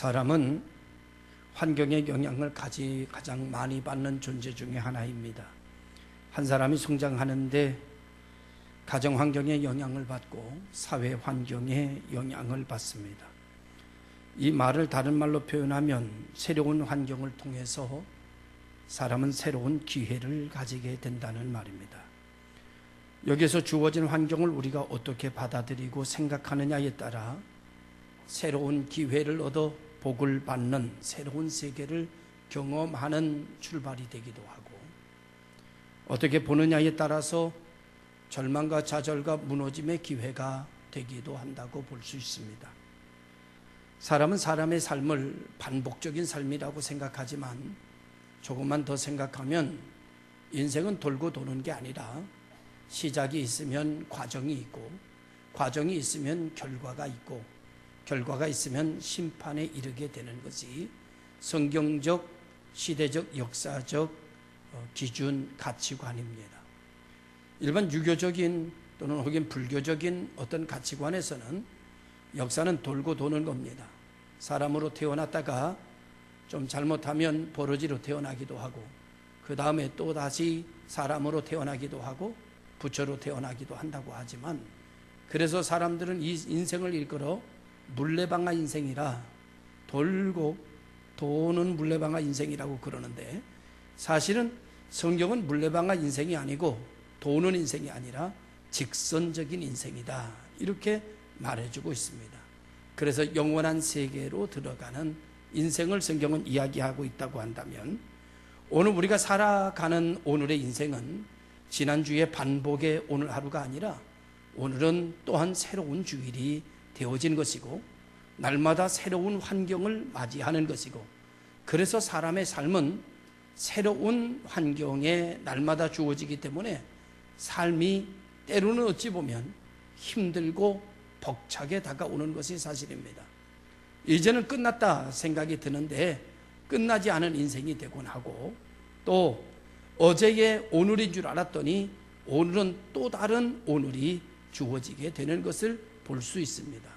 사람은 환경의 영향을 가장 많이 받는 존재 중에 하나입니다. 한 사람이 성장하는데 가정 환경의 영향을 받고 사회 환경의 영향을 받습니다. 이 말을 다른 말로 표현하면 새로운 환경을 통해서 사람은 새로운 기회를 가지게 된다는 말입니다. 여기서 주어진 환경을 우리가 어떻게 받아들이고 생각하느냐에 따라 새로운 기회를 얻어 복을 받는 새로운 세계를 경험하는 출발이 되기도 하고, 어떻게 보느냐에 따라서 절망과 좌절과 무너짐의 기회가 되기도 한다고 볼 수 있습니다. 사람은 사람의 삶을 반복적인 삶이라고 생각하지만 조금만 더 생각하면 인생은 돌고 도는 게 아니라 시작이 있으면 과정이 있고, 과정이 있으면 결과가 있고, 결과가 있으면 심판에 이르게 되는 것이 성경적, 시대적, 역사적 기준, 가치관입니다. 일반 유교적인 또는 혹은 불교적인 어떤 가치관에서는 역사는 돌고 도는 겁니다. 사람으로 태어났다가 좀 잘못하면 버러지로 태어나기도 하고, 그 다음에 또 다시 사람으로 태어나기도 하고 부처로 태어나기도 한다고 하지만, 그래서 사람들은 이 인생을 일컬어 물레방아 인생이라, 돌고 도는 물레방아 인생이라고 그러는데, 사실은 성경은 물레방아 인생이 아니고 도는 인생이 아니라 직선적인 인생이다, 이렇게 말해주고 있습니다. 그래서 영원한 세계로 들어가는 인생을 성경은 이야기하고 있다고 한다면, 오늘 우리가 살아가는 오늘의 인생은 지난주의 반복의 오늘 하루가 아니라 오늘은 또한 새로운 주일이 되어진 것이고, 날마다 새로운 환경을 맞이하는 것이고, 그래서 사람의 삶은 새로운 환경에 날마다 주어지기 때문에 삶이 때로는 어찌 보면 힘들고 벅차게 다가오는 것이 사실입니다. 이제는 끝났다 생각이 드는데 끝나지 않은 인생이 되곤 하고, 또 어제의 오늘인 줄 알았더니 오늘은 또 다른 오늘이 주어지게 되는 것을 볼 수 있습니다.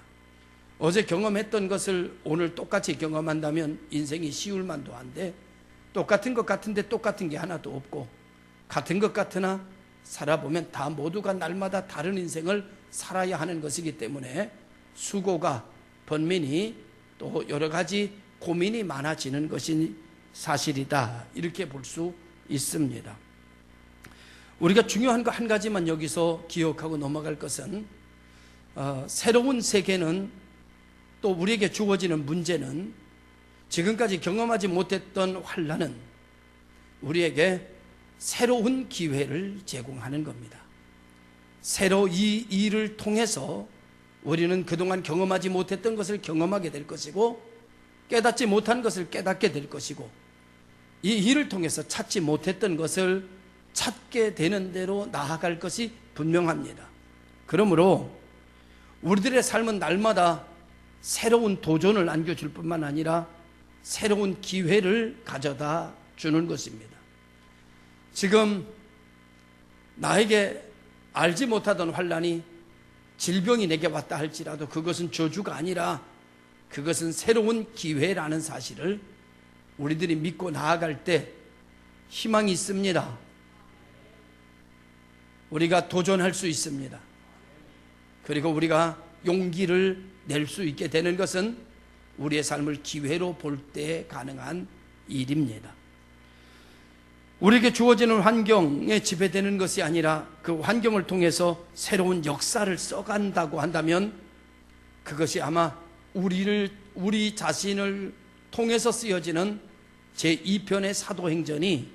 어제 경험했던 것을 오늘 똑같이 경험한다면 인생이 쉬울 만도 한데, 똑같은 것 같은데 똑같은 게 하나도 없고, 같은 것 같으나 살아보면 다 모두가 날마다 다른 인생을 살아야 하는 것이기 때문에 수고가, 번민이, 또 여러 가지 고민이 많아지는 것이 사실이다, 이렇게 볼 수 있습니다. 우리가 중요한 거 한 가지만 여기서 기억하고 넘어갈 것은, 새로운 세계는, 또 우리에게 주어지는 문제는, 지금까지 경험하지 못했던 환난은 우리에게 새로운 기회를 제공하는 겁니다. 새로 이 일을 통해서 우리는 그동안 경험하지 못했던 것을 경험하게 될 것이고, 깨닫지 못한 것을 깨닫게 될 것이고, 이 일을 통해서 찾지 못했던 것을 찾게 되는 대로 나아갈 것이 분명합니다. 그러므로 우리들의 삶은 날마다 새로운 도전을 안겨줄 뿐만 아니라 새로운 기회를 가져다 주는 것입니다. 지금 나에게 알지 못하던 환난이, 질병이 내게 왔다 할지라도 그것은 저주가 아니라 그것은 새로운 기회라는 사실을 우리들이 믿고 나아갈 때 희망이 있습니다. 우리가 도전할 수 있습니다. 그리고 우리가 용기를 낼 수 있게 되는 것은 우리의 삶을 기회로 볼 때 가능한 일입니다. 우리에게 주어지는 환경에 지배되는 것이 아니라 그 환경을 통해서 새로운 역사를 써간다고 한다면, 그것이 아마 우리 자신을 통해서 쓰여지는 제2편의 사도행전이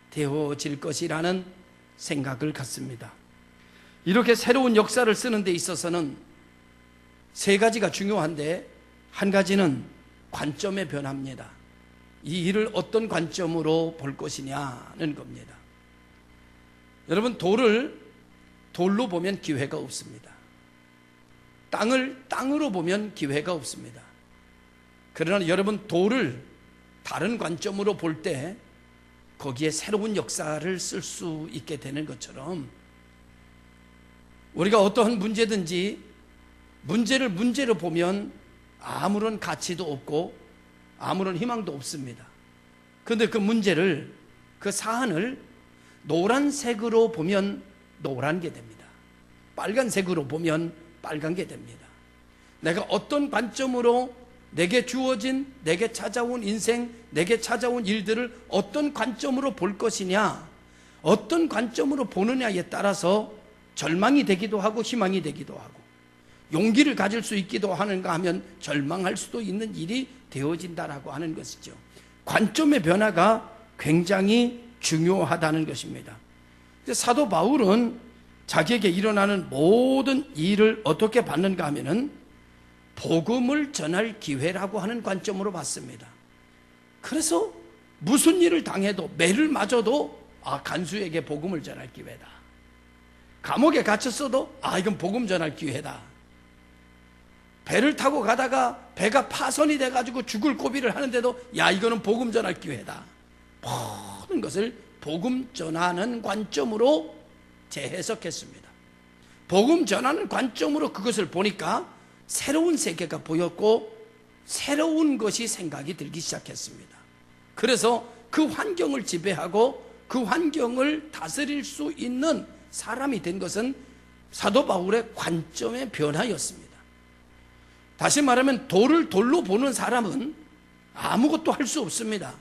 되어질 것이라는 생각을 갖습니다. 이렇게 새로운 역사를 쓰는 데 있어서는 세 가지가 중요한데, 한 가지는 관점의 변화입니다. 이 일을 어떤 관점으로 볼 것이냐는 겁니다. 여러분, 돌로 보면 기회가 없습니다. 땅으로 보면 기회가 없습니다. 그러나 여러분, 돌을 다른 관점으로 볼 때 거기에 새로운 역사를 쓸 수 있게 되는 것처럼, 우리가 어떠한 문제든지 문제를 문제로 보면 아무런 가치도 없고 아무런 희망도 없습니다. 그런데 그 문제를, 그 사안을 노란색으로 보면 노란 게 됩니다. 빨간색으로 보면 빨간 게 됩니다. 내가 어떤 관점으로 내게 주어진, 내게 찾아온 인생, 내게 찾아온 일들을 어떤 관점으로 볼 것이냐, 어떤 관점으로 보느냐에 따라서 절망이 되기도 하고 희망이 되기도 하고, 용기를 가질 수 있기도 하는가 하면 절망할 수도 있는 일이 되어진다라고 하는 것이죠. 관점의 변화가 굉장히 중요하다는 것입니다. 사도 바울은 자기에게 일어나는 모든 일을 어떻게 봤는가 하면은 복음을 전할 기회라고 하는 관점으로 봤습니다. 그래서 무슨 일을 당해도, 매를 맞아도 간수에게 복음을 전할 기회다. 감옥에 갇혔어도 이건 복음 전할 기회다. 배를 타고 가다가 배가 파손이 돼가지고 죽을 고비를 하는데도 이거는 복음 전할 기회다. 모든 것을 복음 전하는 관점으로 재해석했습니다. 복음 전하는 관점으로 그것을 보니까 새로운 세계가 보였고 새로운 것이 생각이 들기 시작했습니다. 그래서 그 환경을 지배하고 그 환경을 다스릴 수 있는 사람이 된 것은 사도 바울의 관점의 변화였습니다. 다시 말하면 돌을 돌로 보는 사람은 아무것도 할 수 없습니다.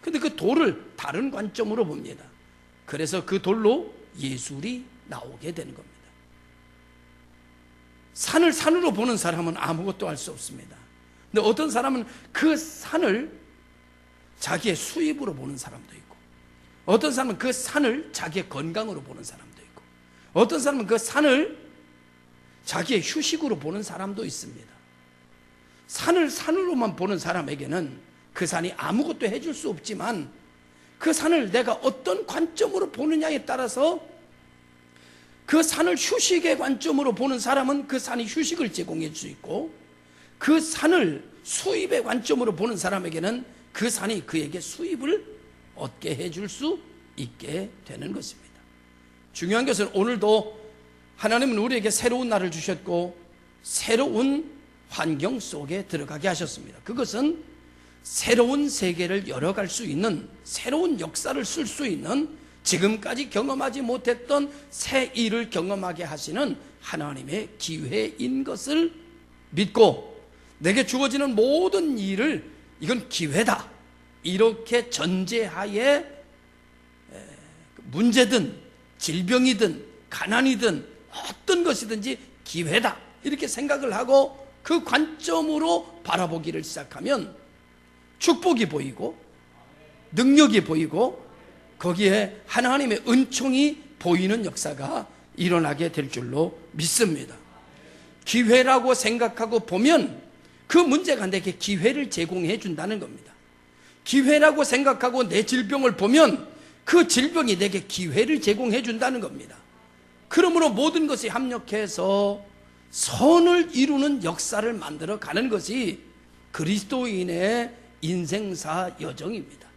근데 그 돌을 다른 관점으로 봅니다. 그래서 그 돌로 예술이 나오게 되는 겁니다. 산을 산으로 보는 사람은 아무것도 할 수 없습니다. 근데 어떤 사람은 그 산을 자기의 수입으로 보는 사람도 있고, 어떤 사람은 그 산을 자기의 건강으로 보는 사람도 있고, 어떤 사람은 그 산을 자기의 휴식으로 보는 사람도 있습니다. 산을 산으로만 보는 사람에게는 그 산이 아무것도 해줄 수 없지만, 그 산을 내가 어떤 관점으로 보느냐에 따라서, 그 산을 휴식의 관점으로 보는 사람은 그 산이 휴식을 제공해 줄 수 있고, 그 산을 수입의 관점으로 보는 사람에게는 그 산이 그에게 수입을 얻게 해줄 수 있게 되는 것입니다. 중요한 것은 오늘도 하나님은 우리에게 새로운 날을 주셨고 새로운 환경 속에 들어가게 하셨습니다. 그것은 새로운 세계를 열어갈 수 있는, 새로운 역사를 쓸 수 있는, 지금까지 경험하지 못했던 새 일을 경험하게 하시는 하나님의 기회인 것을 믿고, 내게 주어지는 모든 일을 이건 기회다, 이렇게 전제하에 문제든 질병이든 가난이든 어떤 것이든지 기회다, 이렇게 생각을 하고 그 관점으로 바라보기를 시작하면 축복이 보이고 능력이 보이고 거기에 하나님의 은총이 보이는 역사가 일어나게 될 줄로 믿습니다. 기회라고 생각하고 보면 그 문제가 내게 기회를 제공해 준다는 겁니다. 기회라고 생각하고 내 질병을 보면 그 질병이 내게 기회를 제공해 준다는 겁니다. 그러므로 모든 것이 합력해서 선을 이루는 역사를 만들어 가는 것이 그리스도인의 인생사 여정입니다.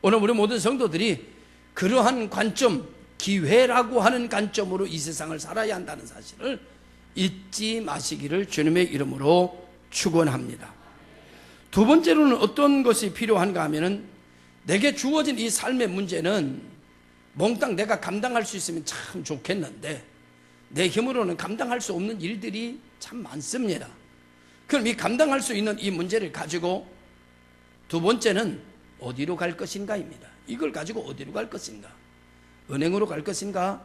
오늘 우리 모든 성도들이 그러한 관점, 기회라고 하는 관점으로 이 세상을 살아야 한다는 사실을 잊지 마시기를 주님의 이름으로 축원합니다. 두 번째로는 어떤 것이 필요한가 하면은, 내게 주어진 이 삶의 문제는 몽땅 내가 감당할 수 있으면 참 좋겠는데 내 힘으로는 감당할 수 없는 일들이 참 많습니다. 그럼 이 감당할 수 있는 이 문제를 가지고 두 번째는 어디로 갈 것인가입니다. 이걸 가지고 어디로 갈 것인가? 은행으로 갈 것인가?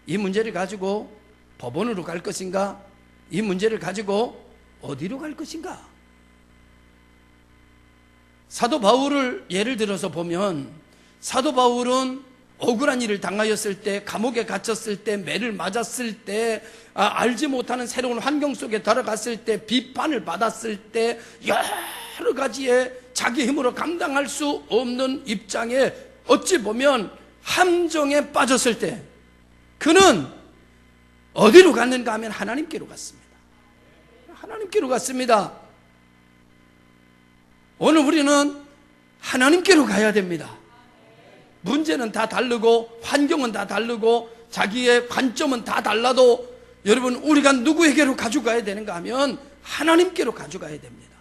이 문제를 가지고 법원으로 갈 것인가? 이 문제를 가지고 어디로 갈 것인가? 사도 바울을 예를 들어서 보면, 사도 바울은 억울한 일을 당하였을 때, 감옥에 갇혔을 때, 매를 맞았을 때, 알지 못하는 새로운 환경 속에 들어갔을 때, 비판을 받았을 때, 여러 가지의 자기 힘으로 감당할 수 없는 입장에 어찌 보면 함정에 빠졌을 때 그는 어디로 갔는가 하면 하나님께로 갔습니다. 하나님께로 갔습니다. 오늘 우리는 하나님께로 가야 됩니다. 문제는 다 다르고 환경은 다 다르고 자기의 관점은 다 달라도 여러분, 우리가 누구에게로 가져가야 되는가 하면 하나님께로 가져가야 됩니다.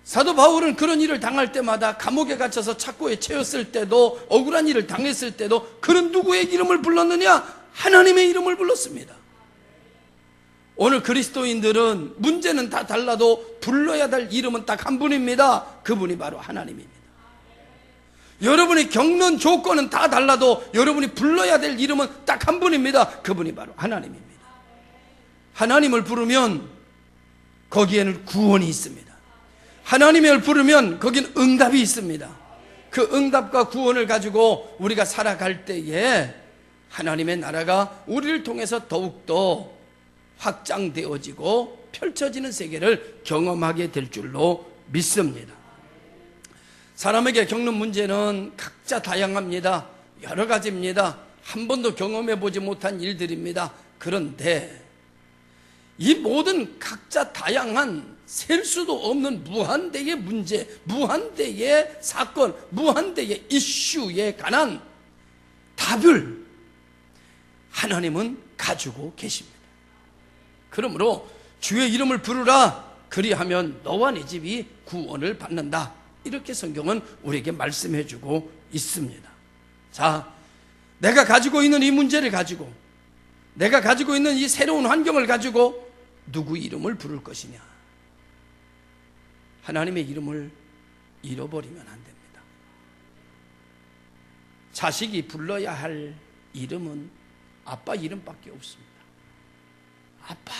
사도 바울은 그런 일을 당할 때마다 감옥에 갇혀서 착고에 채였을 때도, 억울한 일을 당했을 때도 그는 누구의 이름을 불렀느냐? 하나님의 이름을 불렀습니다. 오늘 그리스도인들은 문제는 다 달라도 불러야 될 이름은 딱 한 분입니다. 그분이 바로 하나님입니다. 여러분이 겪는 조건은 다 달라도 여러분이 불러야 될 이름은 딱 한 분입니다. 그분이 바로 하나님입니다. 하나님을 부르면 거기에는 구원이 있습니다. 하나님을 부르면 거기는 응답이 있습니다. 그 응답과 구원을 가지고 우리가 살아갈 때에 하나님의 나라가 우리를 통해서 더욱더 확장되어지고 펼쳐지는 세계를 경험하게 될 줄로 믿습니다. 사람에게 겪는 문제는 각자 다양합니다. 여러 가지입니다. 한 번도 경험해 보지 못한 일들입니다. 그런데 이 모든 각자 다양한 셀 수도 없는 무한대의 문제, 무한대의 사건, 무한대의 이슈에 관한 답을 하나님은 가지고 계십니다. 그러므로 주의 이름을 부르라. 그리하면 너와 네 집이 구원을 받는다. 이렇게 성경은 우리에게 말씀해 주고 있습니다. 자, 내가 가지고 있는 이 문제를 가지고, 내가 가지고 있는 이 새로운 환경을 가지고 누구 이름을 부를 것이냐? 하나님의 이름을 잃어버리면 안 됩니다. 자식이 불러야 할 이름은 아빠 이름밖에 없습니다. 아빠.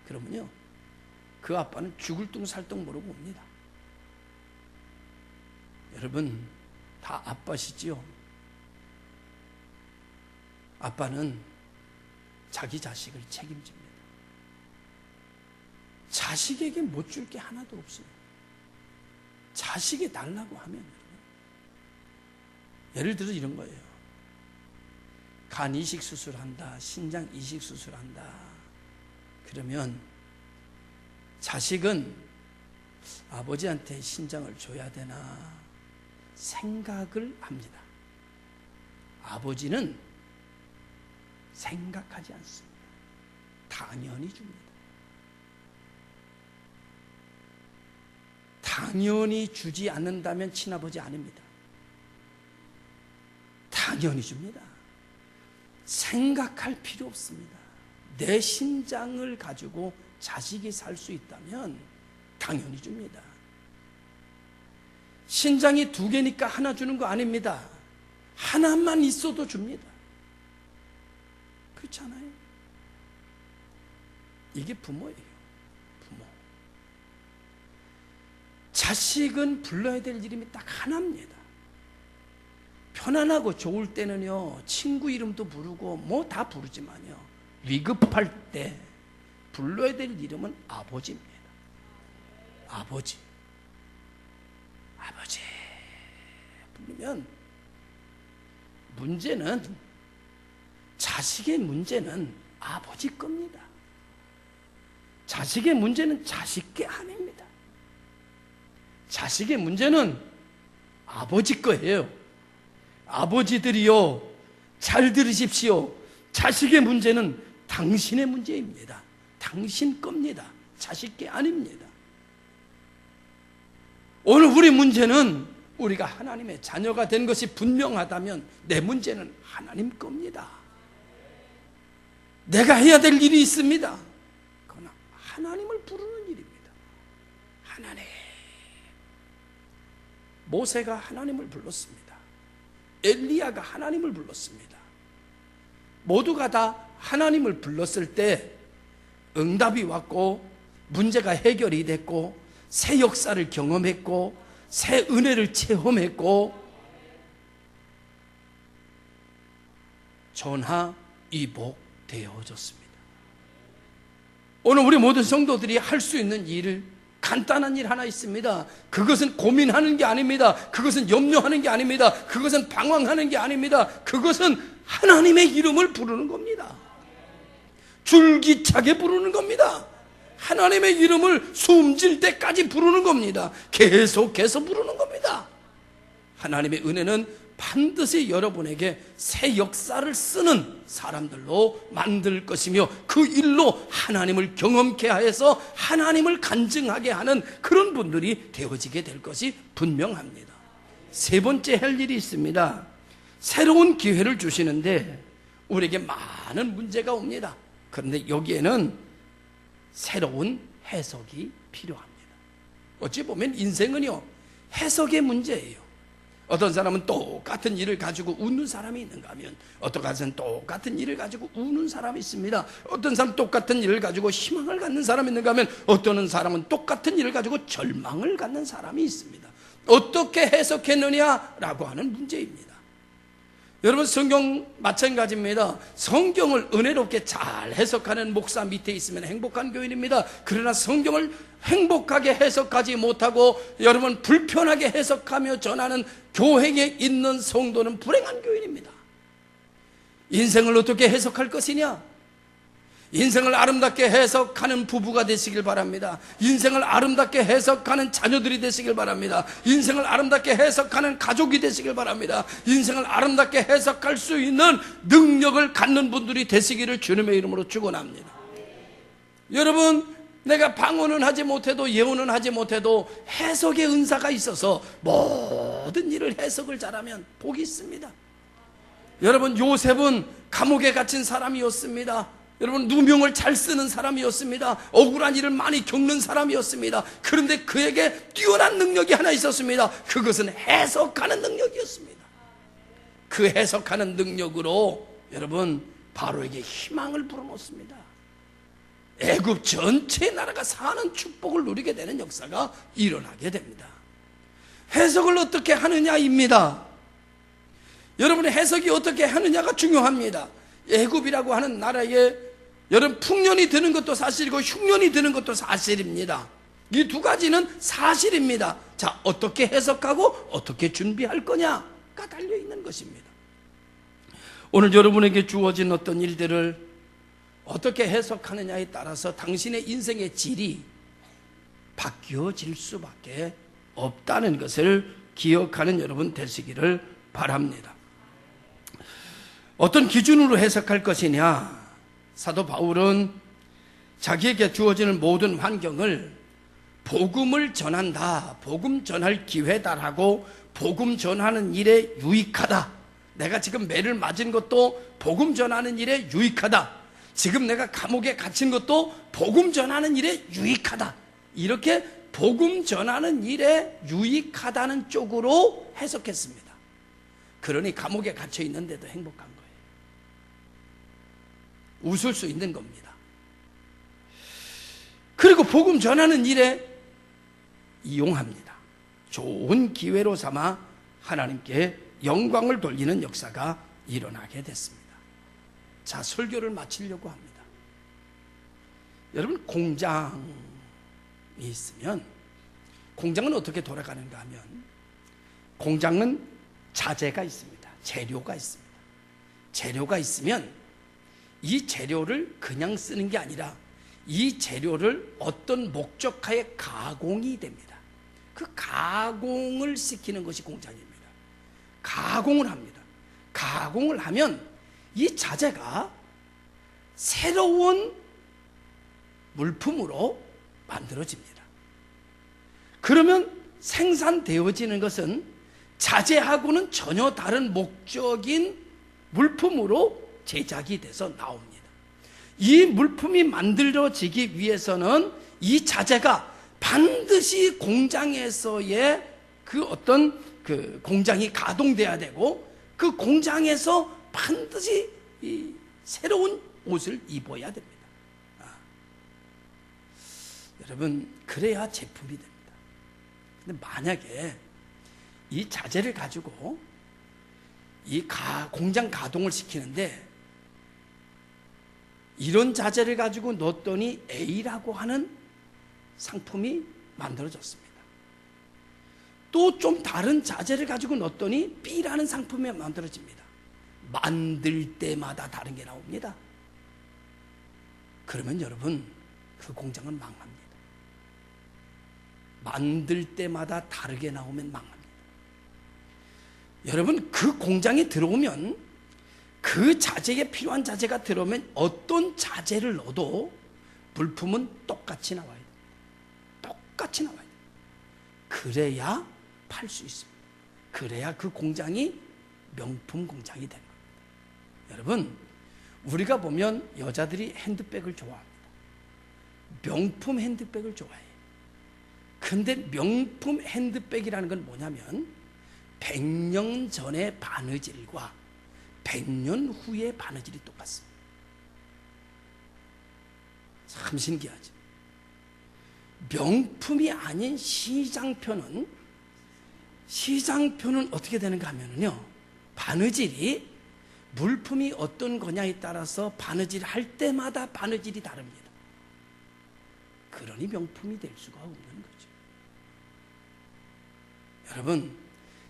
그러면요, 그 아빠는 죽을 둥 살 둥 모르고 옵니다. 여러분, 다 아빠시지요? 아빠는 자기 자식을 책임집니다. 자식에게 못 줄 게 하나도 없습니다. 자식이 달라고 하면, 예를 들어 이런 거예요. 간 이식 수술한다, 신장 이식 수술한다. 그러면 자식은 아버지한테 신장을 줘야 되나 생각을 합니다. 아버지는 생각하지 않습니다. 당연히 줍니다. 당연히 주지 않는다면 친아버지 아닙니다. 당연히 줍니다. 생각할 필요 없습니다. 내 신장을 가지고 자식이 살 수 있다면 당연히 줍니다. 신장이 2개니까 하나 주는 거 아닙니다. 하나만 있어도 줍니다. 그렇잖아요. 이게 부모예요. 부모. 자식은 불러야 될 이름이 딱 하나입니다. 편안하고 좋을 때는요, 친구 이름도 부르고 뭐 다 부르지만요, 위급할 때 불러야 될 이름은 아버지입니다. 아버지. 아버지 부르면 문제는, 자식의 문제는 아버지 겁니다. 자식의 문제는 자식 게 아닙니다. 자식의 문제는 아버지 거예요. 아버지들이요, 잘 들으십시오. 자식의 문제는 당신의 문제입니다. 당신 겁니다. 자식 게 아닙니다. 오늘 우리 문제는, 우리가 하나님의 자녀가 된 것이 분명하다면 내 문제는 하나님 겁니다. 내가 해야 될 일이 있습니다. 그러나 하나님을 부르는 일입니다. 하나님. 모세가 하나님을 불렀습니다. 엘리야가 하나님을 불렀습니다. 모두가 다 하나님을 불렀을 때 응답이 왔고 문제가 해결이 됐고 새 역사를 경험했고 새 은혜를 체험했고 전화위복되어졌습니다. 오늘 우리 모든 성도들이 할 수 있는 일을, 간단한 일 하나 있습니다. 그것은 고민하는 게 아닙니다. 그것은 염려하는 게 아닙니다. 그것은 방황하는 게 아닙니다. 그것은 하나님의 이름을 부르는 겁니다. 줄기차게 부르는 겁니다. 하나님의 이름을 숨질 때까지 부르는 겁니다. 계속해서 부르는 겁니다. 하나님의 은혜는 반드시 여러분에게 새 역사를 쓰는 사람들로 만들 것이며, 그 일로 하나님을 경험케 하여서 하나님을 간증하게 하는 그런 분들이 되어지게 될 것이 분명합니다. 세 번째 할 일이 있습니다. 새로운 기회를 주시는데 우리에게 많은 문제가 옵니다. 그런데 여기에는 새로운 해석이 필요합니다. 어찌 보면 인생은요, 해석의 문제예요. 어떤 사람은 똑같은 일을 가지고 웃는 사람이 있는가 하면, 어떤 사람은 똑같은 일을 가지고 우는 사람이 있습니다. 어떤 사람은 똑같은 일을 가지고 희망을 갖는 사람이 있는가 하면, 어떤 사람은 똑같은 일을 가지고 절망을 갖는 사람이 있습니다. 어떻게 해석했느냐라고 하는 문제입니다. 여러분, 성경 마찬가지입니다. 성경을 은혜롭게 잘 해석하는 목사 밑에 있으면 행복한 교인입니다. 그러나 성경을 행복하게 해석하지 못하고 여러분 불편하게 해석하며 전하는 교회에 있는 성도는 불행한 교인입니다. 인생을 어떻게 해석할 것이냐? 인생을 아름답게 해석하는 부부가 되시길 바랍니다. 인생을 아름답게 해석하는 자녀들이 되시길 바랍니다. 인생을 아름답게 해석하는 가족이 되시길 바랍니다. 인생을 아름답게 해석할 수 있는 능력을 갖는 분들이 되시기를 주님의 이름으로 축원합니다. 여러분, 내가 방언은 하지 못해도 예언은 하지 못해도 해석의 은사가 있어서 모든 일을 해석을 잘하면 복이 있습니다. 여러분, 요셉은 감옥에 갇힌 사람이었습니다. 여러분, 누명을 잘 쓰는 사람이었습니다. 억울한 일을 많이 겪는 사람이었습니다. 그런데 그에게 뛰어난 능력이 하나 있었습니다. 그것은 해석하는 능력이었습니다. 그 해석하는 능력으로 여러분 바로에게 희망을 불어넣습니다. 애굽 전체 나라가 사는 축복을 누리게 되는 역사가 일어나게 됩니다. 해석을 어떻게 하느냐입니다. 여러분의 해석이 어떻게 하느냐가 중요합니다. 애굽이라고 하는 나라에 여러분 풍년이 드는 것도 사실이고 흉년이 드는 것도 사실입니다. 이 두 가지는 사실입니다. 자, 어떻게 해석하고 어떻게 준비할 거냐가 달려있는 것입니다. 오늘 여러분에게 주어진 어떤 일들을 어떻게 해석하느냐에 따라서 당신의 인생의 질이 바뀌어질 수밖에 없다는 것을 기억하는 여러분 되시기를 바랍니다. 어떤 기준으로 해석할 것이냐? 사도 바울은 자기에게 주어지는 모든 환경을 복음을 전한다, 복음 전할 기회다라고, 복음 전하는 일에 유익하다, 내가 지금 매를 맞은 것도 복음 전하는 일에 유익하다, 지금 내가 감옥에 갇힌 것도 복음 전하는 일에 유익하다, 이렇게 복음 전하는 일에 유익하다는 쪽으로 해석했습니다. 그러니 감옥에 갇혀 있는데도 행복한 거예요. 웃을 수 있는 겁니다. 그리고 복음 전하는 일에 이용합니다. 좋은 기회로 삼아 하나님께 영광을 돌리는 역사가 일어나게 됐습니다. 자, 설교를 마치려고 합니다. 여러분, 공장이 있으면 공장은 어떻게 돌아가는가 하면, 공장은 자재가 있습니다. 재료가 있습니다. 재료가 있으면 이 재료를 그냥 쓰는 게 아니라 이 재료를 어떤 목적하에 가공이 됩니다. 그 가공을 시키는 것이 공장입니다. 가공을 합니다. 가공을 하면 이 자재가 새로운 물품으로 만들어집니다. 그러면 생산되어지는 것은 자재하고는 전혀 다른 목적인 물품으로 제작이 돼서 나옵니다. 이 물품이 만들어지기 위해서는 이 자재가 반드시 공장에서의 그 어떤 그 공장이 가동돼야 되고, 그 공장에서 반드시 이 새로운 옷을 입어야 됩니다. 여러분, 그래야 제품이 됩니다. 근데 만약에 이 자재를 가지고 이 공장 가동을 시키는데 이런 자재를 가지고 넣었더니 A라고 하는 상품이 만들어졌습니다. 또 좀 다른 자재를 가지고 넣었더니 B라는 상품이 만들어집니다. 만들 때마다 다른 게 나옵니다. 그러면 여러분, 그 공장은 망합니다. 만들 때마다 다르게 나오면 망합니다. 여러분, 그 공장에 들어오면, 그 자재에 필요한 자재가 들어오면 어떤 자재를 넣어도 물품은 똑같이 나와야 돼요. 똑같이 나와야 돼요. 그래야 팔 수 있습니다. 그래야 그 공장이 명품 공장이 되는 겁니다. 여러분, 우리가 보면 여자들이 핸드백을 좋아합니다. 명품 핸드백을 좋아해요. 근데 명품 핸드백이라는 건 뭐냐면 100년 전의 바느질과 100년 후의 바느질이 똑같습니다. 참 신기하죠. 명품이 아닌 시장표는 어떻게 되는가 하면요, 바느질이 물품이 어떤 거냐에 따라서 바느질 할 때마다 바느질이 다릅니다. 그러니 명품이 될 수가 없는 거죠. 여러분,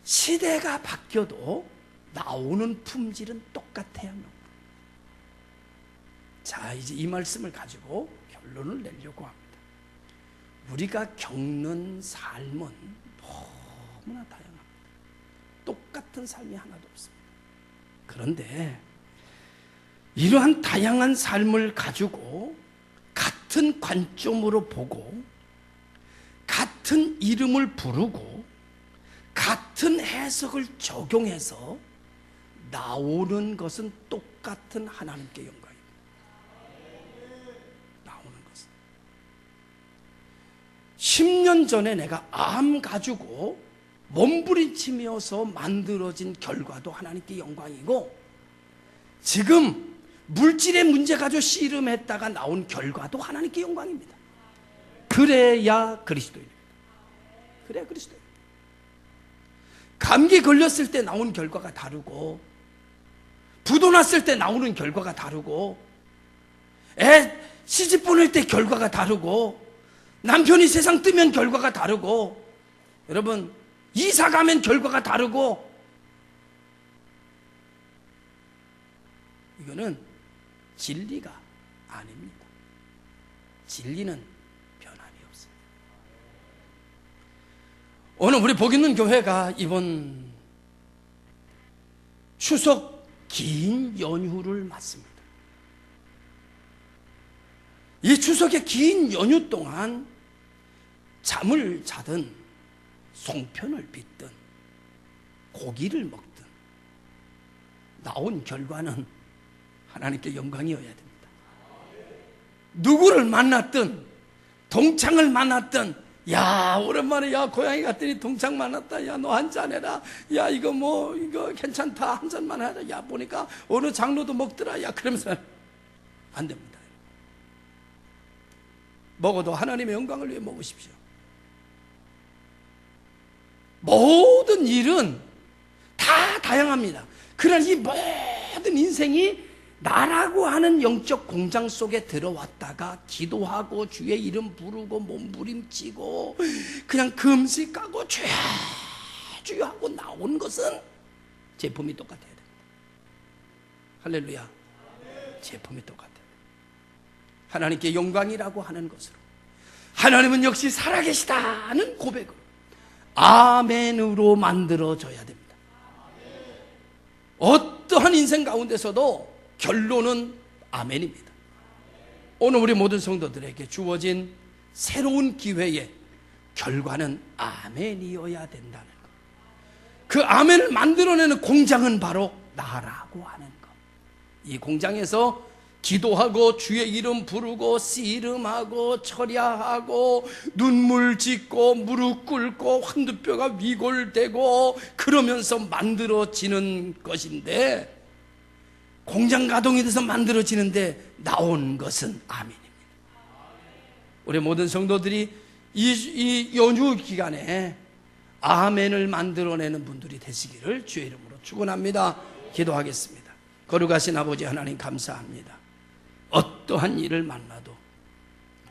시대가 바뀌어도 나오는 품질은 똑같아야 명품. 자, 이제 이 말씀을 가지고 결론을 내려고 합니다. 우리가 겪는 삶은 너무나 다양합니다. 똑같은 삶이 하나도 없습니다. 그런데 이러한 다양한 삶을 가지고 같은 관점으로 보고 같은 이름을 부르고 같은 해석을 적용해서 나오는 것은 똑같은 하나님께 영광입니다. 나오는 것은 10년 전에 내가 암 가지고 몸부림치면서 만들어진 결과도 하나님께 영광이고, 지금 물질의 문제 가지고 씨름했다가 나온 결과도 하나님께 영광입니다. 그래야 그리스도입니다. 그래야 그리스도입니다. 감기 걸렸을 때 나온 결과가 다르고, 부도 났을 때 나오는 결과가 다르고, 애 시집 보낼 때 결과가 다르고, 남편이 세상 뜨면 결과가 다르고, 여러분 이사 가면 결과가 다르고, 이거는 진리가 아닙니다. 진리는 변함이 없어요. 오늘 우리 복 있는 교회가 이번 추석 긴 연휴를 맞습니다. 이 추석의 긴 연휴 동안 잠을 자든 송편을 빚든 고기를 먹든 나온 결과는 하나님께 영광이어야 됩니다. 누구를 만났든 동창을 만났든, 야 오랜만에 야 고향에 갔더니 동창 만났다, 야 너 한잔 해라, 야 이거 뭐 이거 괜찮다, 한 잔만 해라, 야 보니까 어느 장로도 먹더라, 야 그러면서 안 됩니다. 먹어도 하나님의 영광을 위해 먹으십시오. 모든 일은 다 다양합니다. 그러나 이 모든 인생이 나라고 하는 영적 공장 속에 들어왔다가 기도하고 주의 이름 부르고 몸부림치고 그냥 금식하고 주여 주여 하고 나온 것은 제품이 똑같아야 됩니다. 할렐루야. 제품이 똑같아요. 하나님께 영광이라고 하는 것으로, 하나님은 역시 살아계시다는 고백으로 아멘으로 만들어져야 됩니다. 어떠한 인생 가운데서도 결론은 아멘입니다. 오늘 우리 모든 성도들에게 주어진 새로운 기회의 결과는 아멘이어야 된다는 것. 그 아멘을 만들어내는 공장은 바로 나라고 하는 것. 이 공장에서 기도하고 주의 이름 부르고 씨름하고 철야하고 눈물 짓고 무릎 꿇고 환두뼈가 위골되고 그러면서 만들어지는 것인데, 공장 가동이 돼서 만들어지는데 나온 것은 아멘입니다. 우리 모든 성도들이 이 연휴 기간에 아멘을 만들어내는 분들이 되시기를 주의 이름으로 축원합니다. 기도하겠습니다. 거룩하신 아버지 하나님, 감사합니다. 어떠한 일을 만나도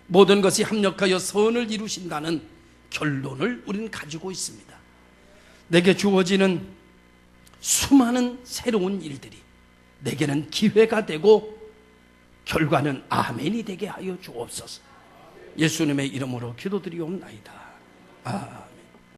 모든 것이 합력하여 선을 이루신다는 결론을 우리는 가지고 있습니다. 내게 주어지는 수많은 새로운 일들이 내게는 기회가 되고 결과는 아멘이 되게 하여 주옵소서. 예수님의 이름으로 기도드리옵나이다. 아멘.